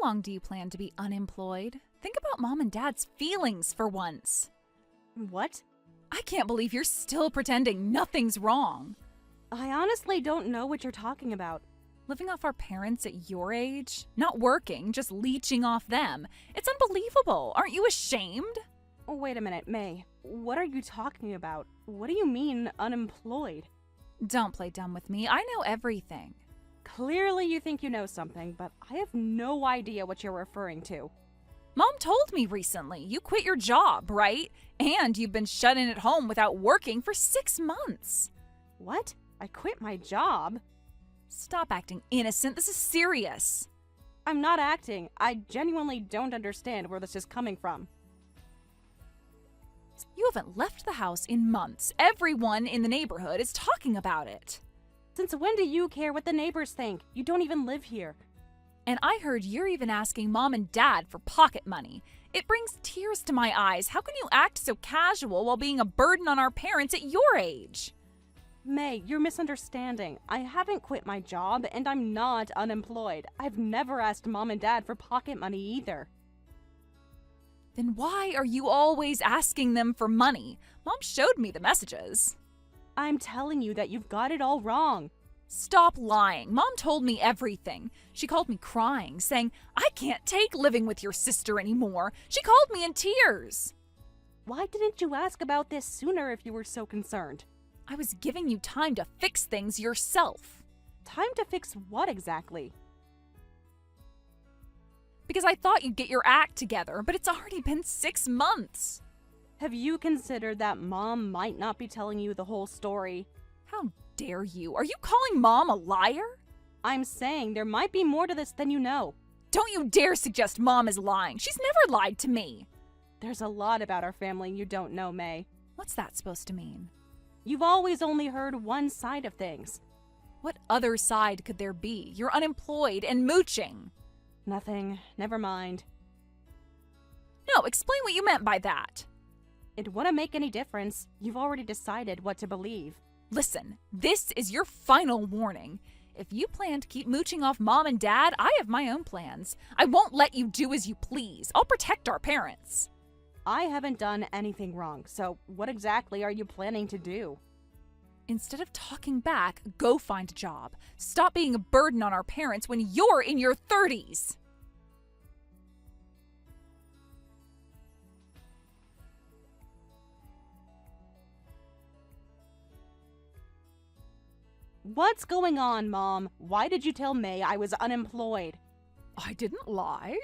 long do you plan to be unemployed? Think about Mom and Dad's feelings for once. What? I can't believe you're still pretending nothing's wrong. I honestly don't know what you're talking about. Living off our parents at your age? Not working, just leeching off them. It's unbelievable. Aren't you ashamed? Oh, wait a minute, May. What are you talking about? What do you mean, unemployed? Don't play dumb with me. I know everything. Clearly you think you know something, but I have no idea what you're referring to. Mom told me recently you quit your job, right? And you've been shut in at home without working for 6 months. What? I quit my job? Stop acting innocent. This is serious. I'm not acting. I genuinely don't understand where this is coming from. You haven't left the house in months. Everyone in the neighborhood is talking about it. Since when do you care what the neighbors think? You don't even live here. And I heard you're even asking Mom and Dad for pocket money. It brings tears to my eyes. How can you act so casual while being a burden on our parents at your age? May, you're misunderstanding. I haven't quit my job, and I'm not unemployed. I've never asked Mom and Dad for pocket money either. Then why are you always asking them for money? Mom showed me the messages. I'm telling you that you've got it all wrong. Stop lying. Mom told me everything. She called me crying, saying, I can't take living with your sister anymore. She called me in tears. Why didn't you ask about this sooner if you were so concerned? I was giving you time to fix things yourself. Time to fix what exactly? Because I thought you'd get your act together, but it's already been 6 months. Have you considered that Mom might not be telling you the whole story? How dare you? Are you calling Mom a liar? I'm saying there might be more to this than you know. Don't you dare suggest Mom is lying. She's never lied to me. There's a lot about our family you don't know, May. What's that supposed to mean? You've always only heard one side of things. What other side could there be? You're unemployed and mooching. Nothing. Never mind. No, explain what you meant by that. It wouldn't make any difference. You've already decided what to believe. Listen, this is your final warning. If you plan to keep mooching off Mom and Dad, I have my own plans. I won't let you do as you please. I'll protect our parents. I haven't done anything wrong, so what exactly are you planning to do? Instead of talking back, go find a job. Stop being a burden on our parents when you're in your 30s. What's going on, Mom? Why did you tell May I was unemployed? I didn't lie.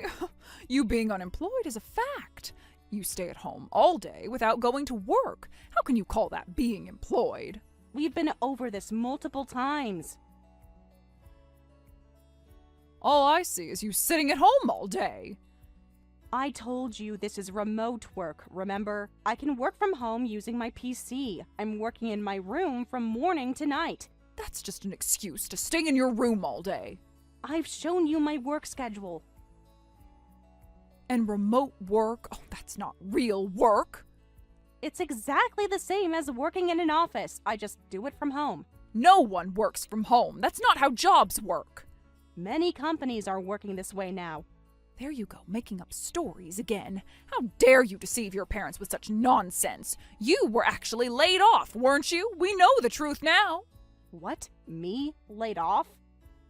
You being unemployed is a fact. You stay at home all day without going to work. How can you call that being employed? We've been over this multiple times. All I see is you sitting at home all day. I told you this is remote work, remember? I can work from home using my PC. I'm working in my room from morning to night. That's just an excuse to stay in your room all day. I've shown you my work schedule. And remote work? Oh, that's not real work. It's exactly the same as working in an office. I just do it from home. No one works from home. That's not how jobs work. Many companies are working this way now. There you go, making up stories again. How dare you deceive your parents with such nonsense? You were actually laid off, weren't you? We know the truth now. What? Me? Laid off?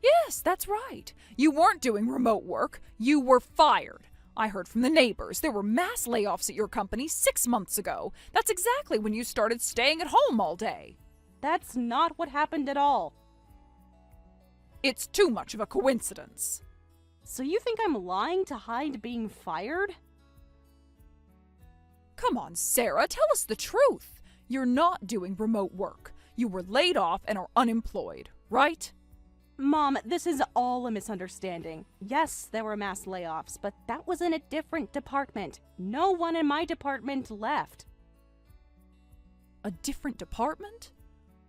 Yes, that's right. You weren't doing remote work. You were fired. I heard from the neighbors there were mass layoffs at your company 6 months ago. That's exactly when you started staying at home all day. That's not what happened at all. It's too much of a coincidence. So you think I'm lying to hide being fired? Come on, Sarah, tell us the truth. You're not doing remote work. You were laid off and are unemployed, right? Mom, this is all a misunderstanding. Yes, there were mass layoffs, but that was in a different department. No one in my department left. A different department?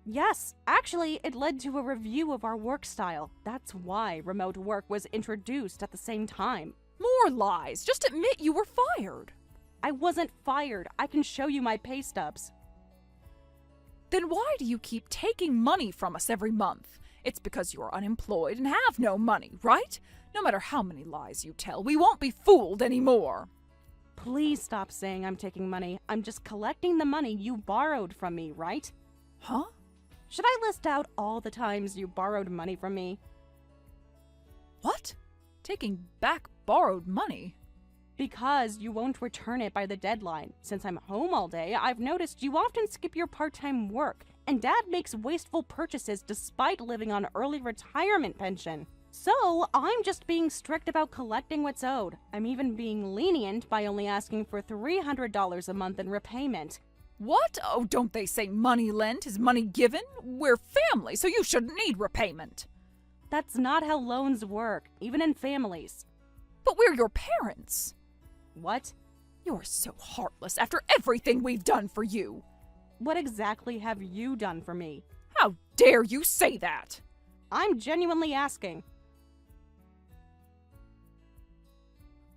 Yes, actually, it led to a review of our work style. That's why remote work was introduced at the same time. More lies. Just admit you were fired. I wasn't fired. I can show you my pay stubs. Then why do you keep taking money from us every month? It's because you're unemployed and have no money, right? No matter how many lies you tell, we won't be fooled anymore. Please stop saying I'm taking money. I'm just collecting the money you borrowed from me, right? Huh? Should I list out all the times you borrowed money from me? What? Taking back borrowed money? Because you won't return it by the deadline. Since I'm home all day, I've noticed you often skip your part-time work, and Dad makes wasteful purchases despite living on early retirement pension. So, I'm just being strict about collecting what's owed. I'm even being lenient by only asking for $300 a month in repayment. What? Oh, don't they say money lent is money given? We're family, so you shouldn't need repayment. That's not how loans work, even in families. But we're your parents. What? You're so heartless after everything we've done for you. What exactly have you done for me? How dare you say that? I'm genuinely asking.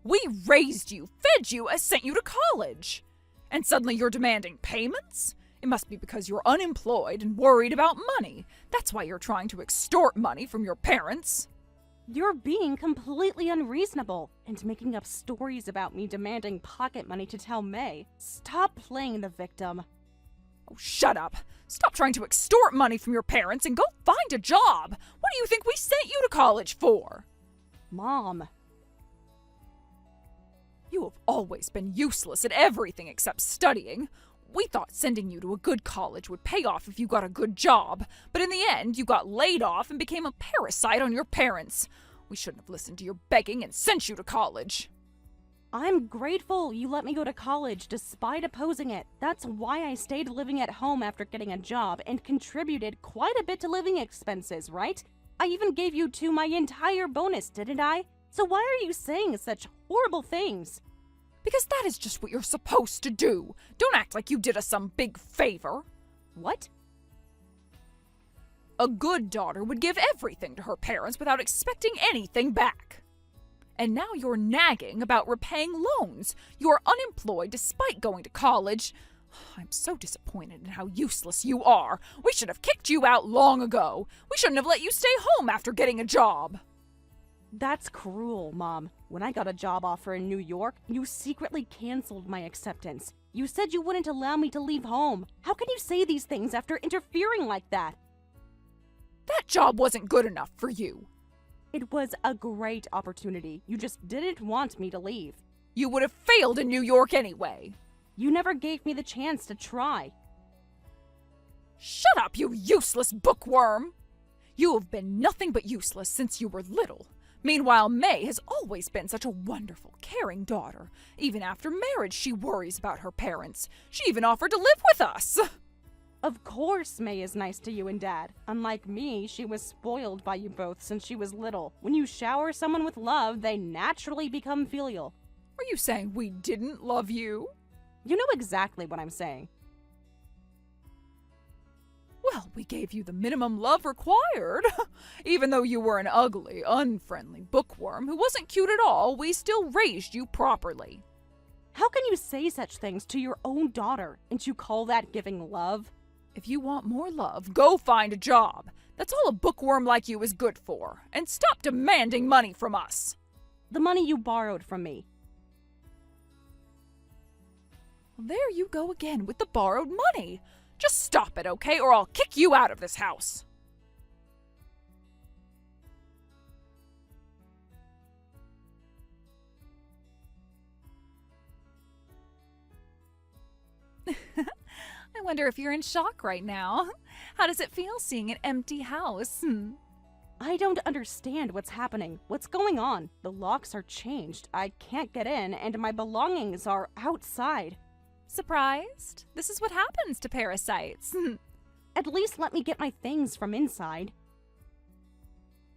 We raised you, fed you, and sent you to college. And suddenly you're demanding payments? It must be because you're unemployed and worried about money. That's why you're trying to extort money from your parents. You're being completely unreasonable and making up stories about me demanding pocket money to tell May. Stop playing the victim. Oh, shut up. Stop trying to extort money from your parents and go find a job. What do you think we sent you to college for? Mom. You have always been useless at everything except studying. We thought sending you to a good college would pay off if you got a good job, but in the end, you got laid off and became a parasite on your parents. We shouldn't have listened to your begging and sent you to college. I'm grateful you let me go to college despite opposing it. That's why I stayed living at home after getting a job and contributed quite a bit to living expenses, right? I even gave you two my entire bonus, didn't I? So why are you saying such horrible things? Because that is just what you're supposed to do. Don't act like you did us some big favor. What? A good daughter would give everything to her parents without expecting anything back. And now you're nagging about repaying loans. You're unemployed despite going to college. I'm so disappointed in how useless you are. We should have kicked you out long ago. We shouldn't have let you stay home after getting a job. That's cruel, Mom. When I got a job offer in New York, you secretly canceled my acceptance. You said you wouldn't allow me to leave home. How can you say these things after interfering like that? That job wasn't good enough for you. It was a great opportunity. You just didn't want me to leave. You would have failed in New York anyway. You never gave me the chance to try. Shut up, you useless bookworm! You have been nothing but useless since you were little. Meanwhile, May has always been such a wonderful, caring daughter. Even after marriage, she worries about her parents. She even offered to live with us. Of course May is nice to you and Dad. Unlike me, she was spoiled by you both since she was little. When you shower someone with love, they naturally become filial. Are you saying we didn't love you? You know exactly what I'm saying. Well, we gave you the minimum love required. Even though you were an ugly, unfriendly bookworm who wasn't cute at all, we still raised you properly. How can you say such things to your own daughter? And you call that giving love? If you want more love, go find a job. That's all a bookworm like you is good for. And stop demanding money from us. The money you borrowed from me. Well, there you go again with the borrowed money. Just stop it, okay? Or I'll kick you out of this house. I wonder if you're in shock right now. How does it feel seeing an empty house? I don't understand what's happening. What's going on? The locks are changed. I can't get in, and my belongings are outside. Surprised? This is what happens to parasites. At least let me get my things from inside.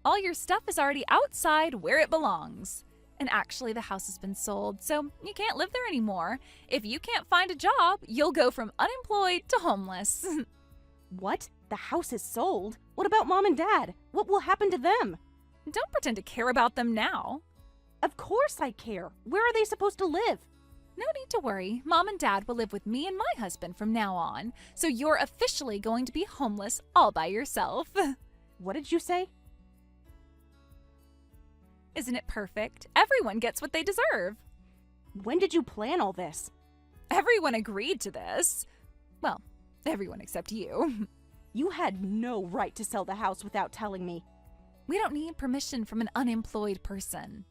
All your stuff is already outside where it belongs. And actually, the house has been sold, so you can't live there anymore. If you can't find a job, you'll go from unemployed to homeless. What? The house is sold? What about Mom and Dad? What will happen to them? Don't pretend to care about them now. Of course I care. Where are they supposed to live? No need to worry. Mom and Dad will live with me and my husband from now on, so you're officially going to be homeless all by yourself. What did you say? Isn't it perfect? Everyone gets what they deserve. When did you plan all this? Everyone agreed to this. Well, everyone except you. You had no right to sell the house without telling me. We don't need permission from an unemployed person.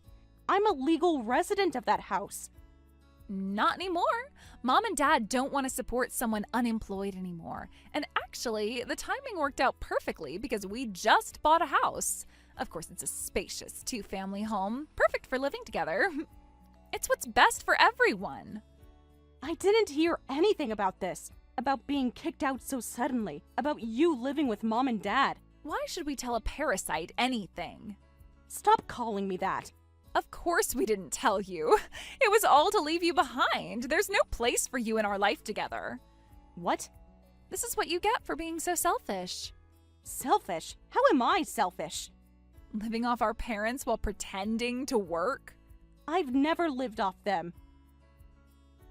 I'm a legal resident of that house. Not anymore. Mom and Dad don't want to support someone unemployed anymore. And actually, the timing worked out perfectly because we just bought a house. Of course, it's a spacious two-family home, perfect for living together. It's what's best for everyone. I didn't hear anything about this. About being kicked out so suddenly. About you living with Mom and Dad. Why should we tell a parasite anything? Stop calling me that. Of course we didn't tell you. It was all to leave you behind. There's no place for you in our life together. What? This is what you get for being so selfish. Selfish? How am I selfish? Living off our parents while pretending to work? I've never lived off them.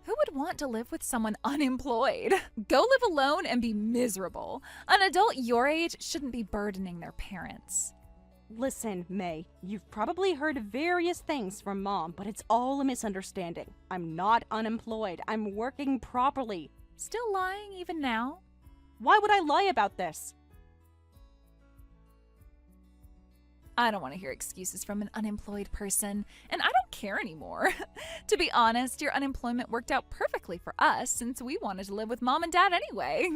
Who would want to live with someone unemployed? Go live alone and be miserable. An adult your age shouldn't be burdening their parents. Listen, May, you've probably heard various things from Mom, but it's all a misunderstanding. I'm not unemployed. I'm working properly. Still lying even now? Why would I lie about this? I don't want to hear excuses from an unemployed person, and I don't care anymore. To be honest, your unemployment worked out perfectly for us since we wanted to live with Mom and Dad anyway.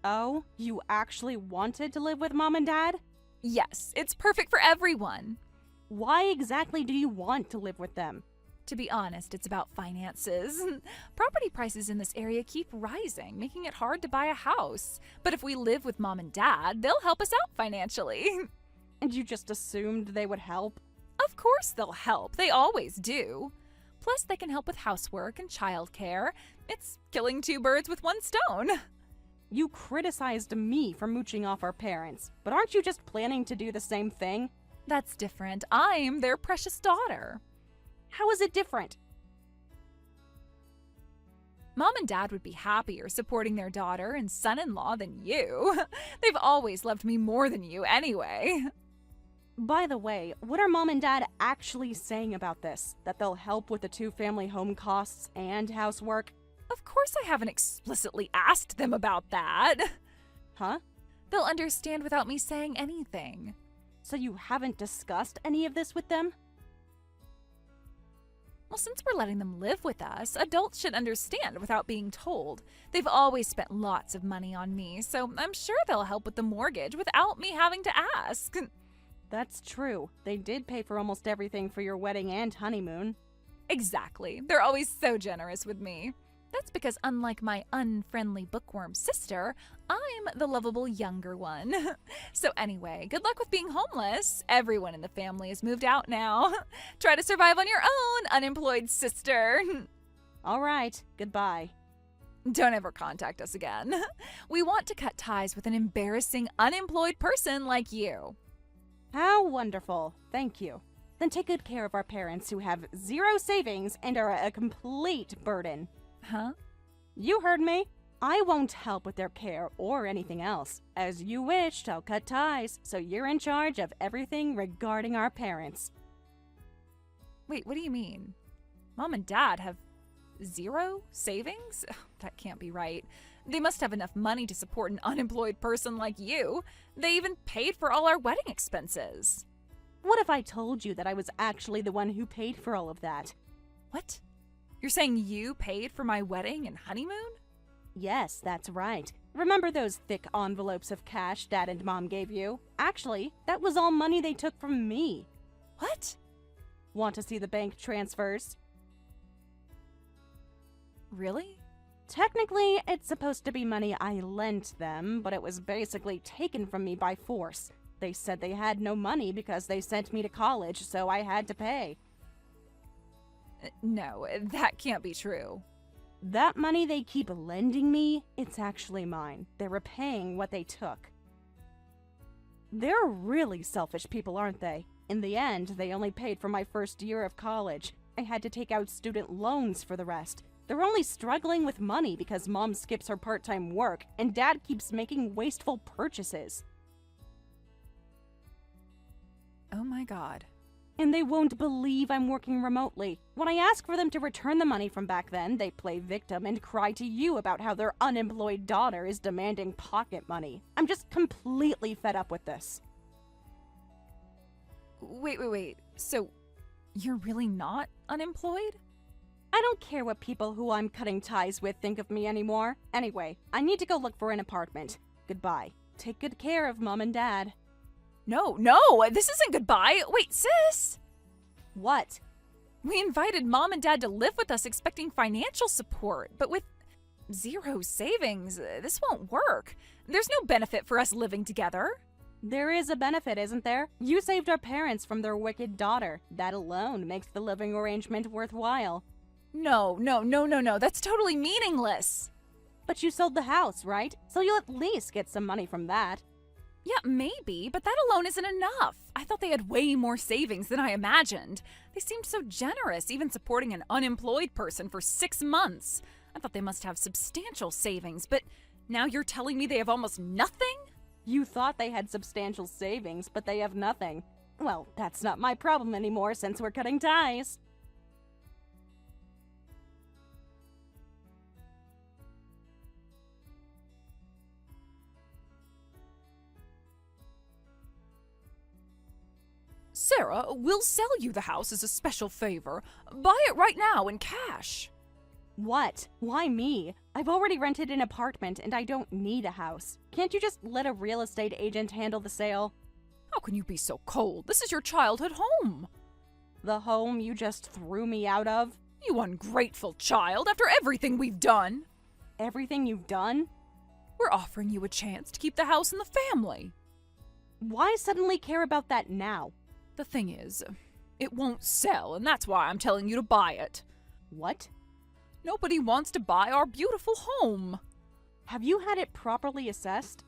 Oh, you actually wanted to live with Mom and Dad? Yes, it's perfect for everyone. Why exactly do you want to live with them? To be honest, it's about finances. Property prices in this area keep rising, making it hard to buy a house. But if we live with Mom and Dad, they'll help us out financially. And you just assumed they would help? Of course they'll help. They always do. Plus, they can help with housework and childcare. It's killing two birds with one stone. You criticized me for mooching off our parents, but aren't you just planning to do the same thing? That's different. I'm their precious daughter. How is it different? Mom and Dad would be happier supporting their daughter and son-in-law than you. They've always loved me more than you anyway. By the way, what are Mom and Dad actually saying about this? That they'll help with the two-family home costs and housework? Of course I haven't explicitly asked them about that. Huh? They'll understand without me saying anything. So you haven't discussed any of this with them? Well, since we're letting them live with us, adults should understand without being told. They've always spent lots of money on me, so I'm sure they'll help with the mortgage without me having to ask. That's true. They did pay for almost everything for your wedding and honeymoon. Exactly. They're always so generous with me. That's because unlike my unfriendly bookworm sister, I'm the lovable younger one. So anyway, good luck with being homeless. Everyone in the family has moved out now. Try to survive on your own, unemployed sister. All right, goodbye. Don't ever contact us again. We want to cut ties with an embarrassing unemployed person like you. How wonderful. Thank you. Then take good care of our parents who have zero savings and are a complete burden. Huh? You heard me. I won't help with their care or anything else. As you wished, I'll cut ties, so you're in charge of everything regarding our parents. Wait, what do you mean? Mom and Dad have zero savings? That can't be right. They must have enough money to support an unemployed person like you. They even paid for all our wedding expenses. What if I told you that I was actually the one who paid for all of that? What? You're saying you paid for my wedding and honeymoon? Yes, that's right. Remember those thick envelopes of cash Dad and Mom gave you? Actually, that was all money they took from me. What? Want to see the bank transfers? Really? Technically, it's supposed to be money I lent them, but it was basically taken from me by force. They said they had no money because they sent me to college, so I had to pay. No, that can't be true. That money they keep lending me, it's actually mine. They're repaying what they took. They're really selfish people, aren't they? In the end, they only paid for my first year of college. I had to take out student loans for the rest. They're only struggling with money because Mom skips her part-time work and Dad keeps making wasteful purchases. Oh my God. And they won't believe I'm working remotely. When I ask for them to return the money from back then, they play victim and cry to you about how their unemployed daughter is demanding pocket money. I'm just completely fed up with this. Wait. So, you're really not unemployed? I don't care what people who I'm cutting ties with think of me anymore. Anyway, I need to go look for an apartment. Goodbye. Take good care of Mom and Dad. No, this isn't goodbye. Wait, sis! What? We invited Mom and Dad to live with us expecting financial support, but with zero savings, this won't work. There's no benefit for us living together. There is a benefit, isn't there? You saved our parents from their wicked daughter. That alone makes the living arrangement worthwhile. No, that's totally meaningless. But you sold the house, right? So you'll at least get some money from that. Yeah, maybe, but that alone isn't enough. I thought they had way more savings than I imagined. They seemed so generous, even supporting an unemployed person for 6 months. I thought they must have substantial savings, but now you're telling me they have almost nothing? You thought they had substantial savings, but they have nothing. Well, that's not my problem anymore since we're cutting ties. Sarah, we'll sell you the house as a special favor. Buy it right now in cash. What? Why me? I've already rented an apartment and I don't need a house. Can't you just let a real estate agent handle the sale? How can you be so cold? This is your childhood home. The home you just threw me out of? You ungrateful child, after everything we've done. Everything you've done? We're offering you a chance to keep the house in the family. Why suddenly care about that now? The thing is, it won't sell, and that's why I'm telling you to buy it. What? Nobody wants to buy our beautiful home. Have you had it properly assessed?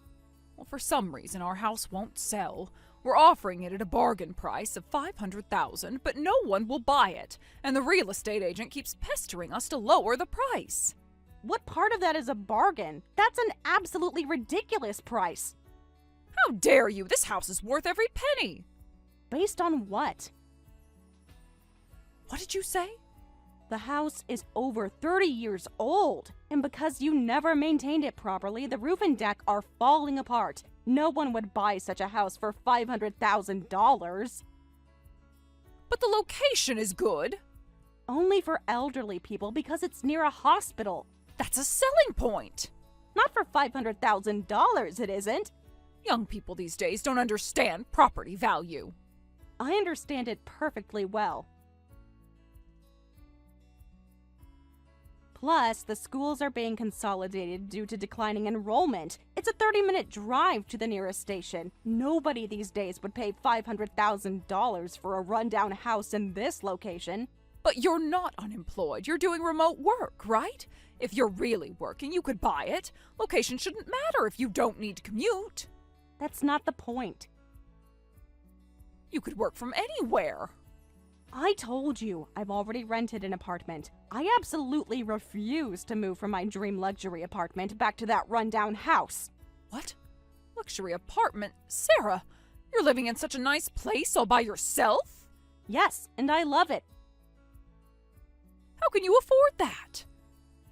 Well, for some reason, our house won't sell. We're offering it at a bargain price of $500,000, but no one will buy it, and the real estate agent keeps pestering us to lower the price. What part of that is a bargain? That's an absolutely ridiculous price. How dare you? This house is worth every penny. Based on what? What did you say? The house is over 30 years old, and because you never maintained it properly, the roof and deck are falling apart. No one would buy such a house for $500,000. But the location is good. Only for elderly people because it's near a hospital. That's a selling point. Not for $500,000, it isn't. Young people these days don't understand property value. I understand it perfectly well. Plus, the schools are being consolidated due to declining enrollment. It's a 30-minute drive to the nearest station. Nobody these days would pay $500,000 for a rundown house in this location. But you're not unemployed. You're doing remote work, right? If you're really working, you could buy it. Location shouldn't matter if you don't need to commute. That's not the point. You could work from anywhere. I told you, I've already rented an apartment. I absolutely refuse to move from my dream luxury apartment back to that rundown house. What? Luxury apartment? Sarah, you're living in such a nice place all by yourself? Yes, and I love it. How can you afford that?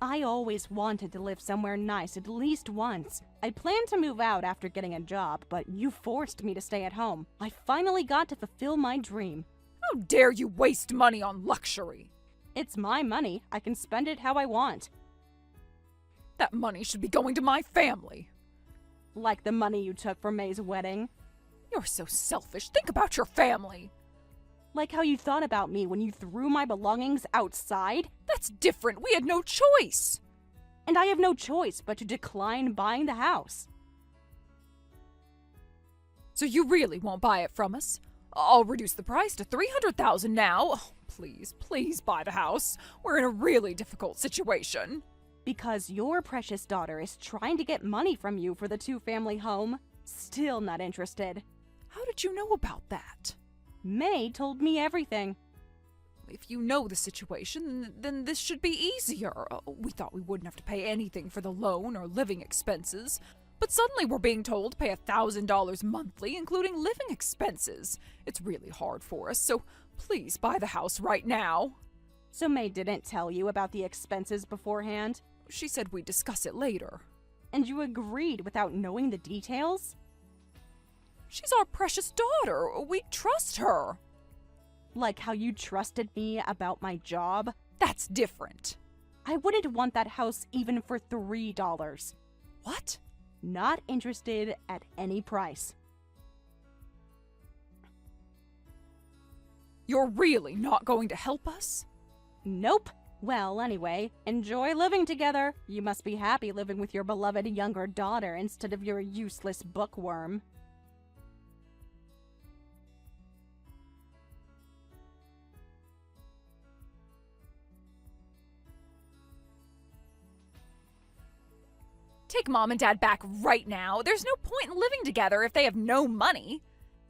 I always wanted to live somewhere nice at least once. I planned to move out after getting a job, but you forced me to stay at home. I finally got to fulfill my dream. How dare you waste money on luxury? It's my money. I can spend it how I want. That money should be going to my family. Like the money you took for May's wedding. You're so selfish. Think about your family. Like how you thought about me when you threw my belongings outside? That's different. We had no choice. And I have no choice but to decline buying the house. So you really won't buy it from us? I'll reduce the price to $300,000 now. Oh, please buy the house. We're in a really difficult situation. Because your precious daughter is trying to get money from you for the two-family home. Still not interested. How did you know about that? May told me everything. If you know the situation, then this should be easier. We thought we wouldn't have to pay anything for the loan or living expenses. But suddenly we're being told to pay $1,000 monthly, including living expenses. It's really hard for us, so please buy the house right now. So May didn't tell you about the expenses beforehand? She said we'd discuss it later. And you agreed without knowing the details? She's our precious daughter. We trust her. Like how you trusted me about my job? That's different. I wouldn't want that house even for $3. What? Not interested at any price. You're really not going to help us? Nope. Well, anyway, enjoy living together. You must be happy living with your beloved younger daughter instead of your useless bookworm. Take Mom and Dad back right now. There's no point in living together if they have no money.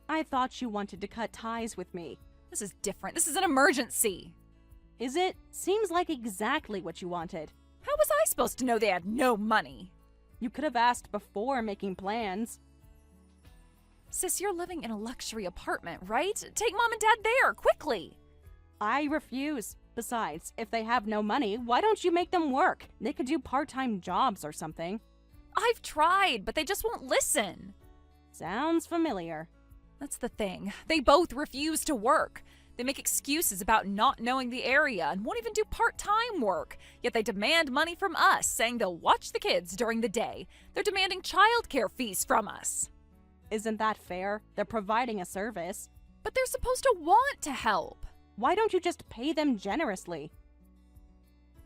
I thought you wanted to cut ties with me. This is different. This is an emergency. Is it? Seems like exactly what you wanted. How was I supposed to know they had no money? You could have asked before making plans. Sis, you're living in a luxury apartment, right? Take Mom and Dad there, quickly. I refuse. Besides, if they have no money, why don't you make them work? They could do part-time jobs or something. I've tried, but they just won't listen. Sounds familiar. That's the thing. They both refuse to work. They make excuses about not knowing the area and won't even do part-time work. Yet they demand money from us, saying they'll watch the kids during the day. They're demanding childcare fees from us. Isn't that fair? They're providing a service. But they're supposed to want to help. Why don't you just pay them generously?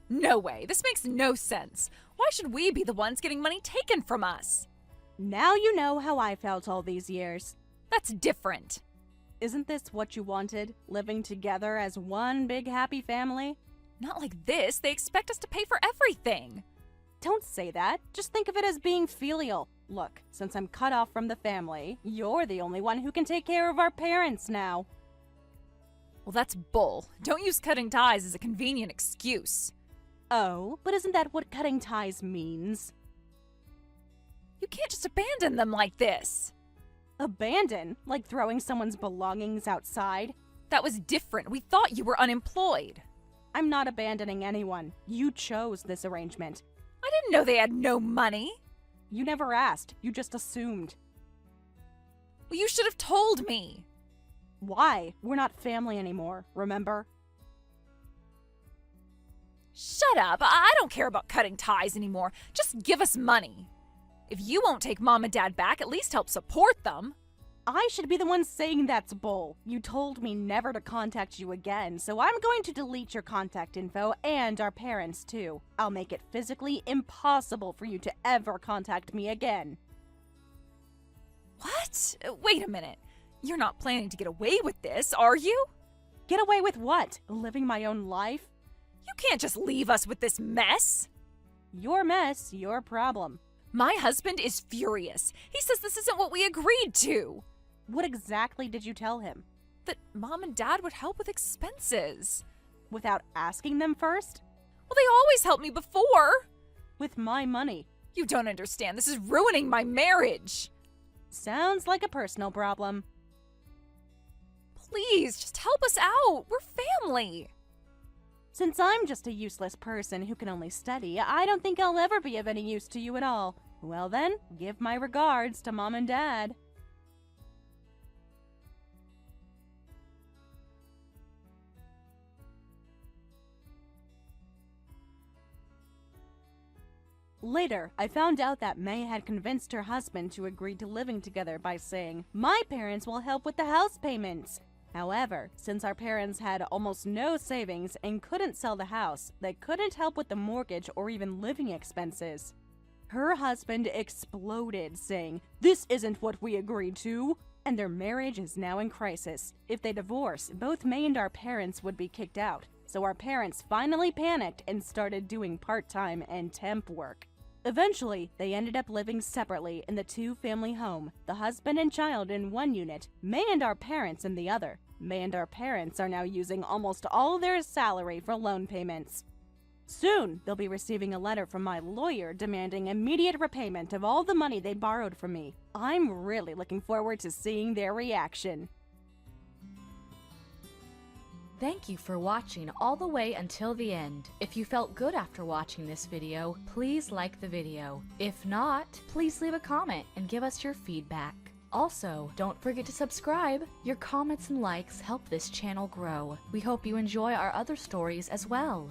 No way. This makes no sense. Why should we be the ones getting money taken from us? Now you know how I felt all these years. That's different. Isn't this what you wanted? Living together as one big happy family? Not like this. They expect us to pay for everything. Don't say that. Just think of it as being filial. Look, since I'm cut off from the family, you're the only one who can take care of our parents now. Well, that's bull. Don't use cutting ties as a convenient excuse. Oh, but isn't that what cutting ties means? You can't just abandon them like this. Abandon? Like throwing someone's belongings outside? That was different. We thought you were unemployed. I'm not abandoning anyone. You chose this arrangement. I didn't know they had no money. You never asked. You just assumed. Well, you should have told me. Why? We're not family anymore, remember? Shut up. I don't care about cutting ties anymore. Just give us money. If you won't take Mom and Dad back, at least help support them. I should be the one saying that's bull. You told me never to contact you again, so I'm going to delete your contact info and our parents too. I'll make it physically impossible for you to ever contact me again. What? Wait a minute. You're not planning to get away with this, are you? Get away with what? Living my own life? You can't just leave us with this mess. Your mess, your problem. My husband is furious. He says this isn't what we agreed to. What exactly did you tell him? That Mom and Dad would help with expenses. Without asking them first? Well, they always helped me before. With my money. You don't understand. This is ruining my marriage. Sounds like a personal problem. Please, just help us out. We're family. Since I'm just a useless person who can only study, I don't think I'll ever be of any use to you at all. Well then, give my regards to Mom and Dad. Later, I found out that May had convinced her husband to agree to living together by saying, "My parents will help with the house payments." However, since our parents had almost no savings and couldn't sell the house, they couldn't help with the mortgage or even living expenses. Her husband exploded, saying, "This isn't what we agreed to!" And their marriage is now in crisis. If they divorce, both May and our parents would be kicked out. So our parents finally panicked and started doing part-time and temp work. Eventually, they ended up living separately in the two-family home, the husband and child in one unit, May and our parents in the other. May and our parents are now using almost all their salary for loan payments. Soon, they'll be receiving a letter from my lawyer demanding immediate repayment of all the money they borrowed from me. I'm really looking forward to seeing their reaction. Thank you for watching all the way until the end. If you felt good after watching this video, please like the video. If not, please leave a comment and give us your feedback. Also, don't forget to subscribe. Your comments and likes help this channel grow. We hope you enjoy our other stories as well.